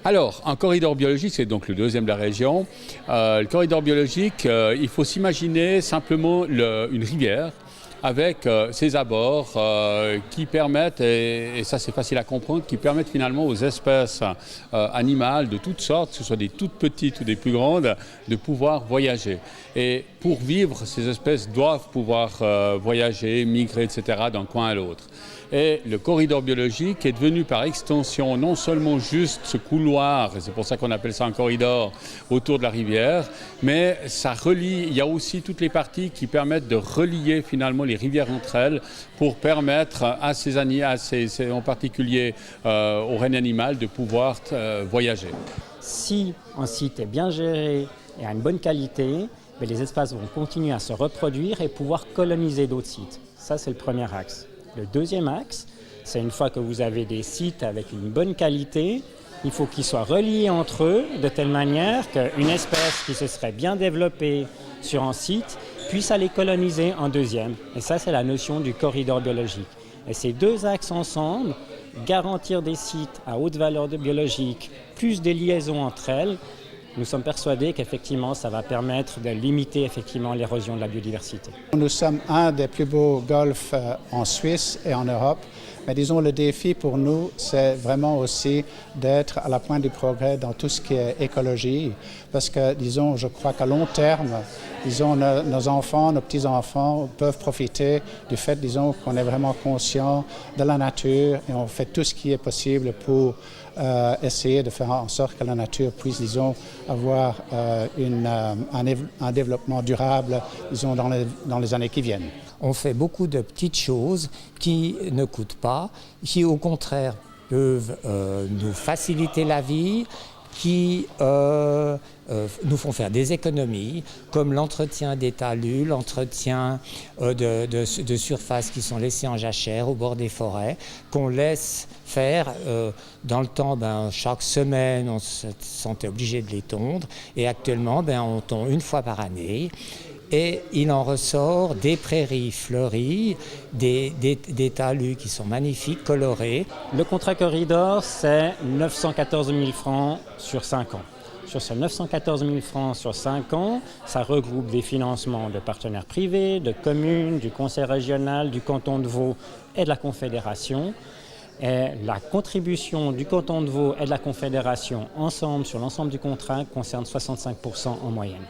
Alors, un corridor biologique, c'est donc le deuxième de la région. Le corridor biologique, il faut s'imaginer simplement une rivière avec ses abords qui permettent, et ça c'est facile à comprendre, qui permettent finalement aux espèces animales de toutes sortes, que ce soit des toutes petites ou des plus grandes, de pouvoir voyager. Et pour vivre, ces espèces doivent pouvoir voyager, migrer, etc. d'un coin à l'autre. Et le corridor biologique est devenu par extension non seulement juste ce couloir, et c'est pour ça qu'on appelle ça un corridor, autour de la rivière, mais ça relie, il y a aussi toutes les parties qui permettent de relier finalement les rivières entre elles pour permettre à en particulier au règne animal de pouvoir voyager. Si un site est bien géré et a une bonne qualité, les espèces vont continuer à se reproduire et pouvoir coloniser d'autres sites. Ça, c'est le premier axe. Le deuxième axe, c'est une fois que vous avez des sites avec une bonne qualité, il faut qu'ils soient reliés entre eux de telle manière qu'une espèce qui se serait bien développée sur un site puisse aller coloniser un deuxième. Et ça, c'est la notion du corridor biologique. Et ces deux axes ensemble, garantir des sites à haute valeur biologique, plus des liaisons entre elles, nous sommes persuadés qu'effectivement, ça va permettre de limiter effectivement l'érosion de la biodiversité. Nous sommes un des plus beaux golfs en Suisse et en Europe, mais disons le défi pour nous, c'est vraiment aussi d'être à la pointe du progrès dans tout ce qui est écologie, parce que disons, je crois qu'à long terme, disons, nos enfants, nos petits-enfants peuvent profiter du fait, disons, qu'on est vraiment conscient de la nature et on fait tout ce qui est possible pour essayer de faire en sorte que la nature puisse, disons, avoir un développement durable, disons, dans les années qui viennent. On fait beaucoup de petites choses qui ne coûtent pas, qui au contraire peuvent nous faciliter la vie, qui nous font faire des économies, comme l'entretien des talus, l'entretien de surfaces qui sont laissées en jachère au bord des forêts, qu'on laisse faire dans le temps. Chaque semaine, on se sentait obligé de les tondre, et actuellement, on tond une fois par année. Et il en ressort des prairies fleuries, des talus qui sont magnifiques, colorés. Le contrat corridor, c'est 914 000 francs sur 5 ans. Sur ces 914 000 francs sur 5 ans, ça regroupe des financements de partenaires privés, de communes, du conseil régional, du canton de Vaud et de la Confédération. Et la contribution du canton de Vaud et de la Confédération ensemble sur l'ensemble du contrat concerne 65% en moyenne.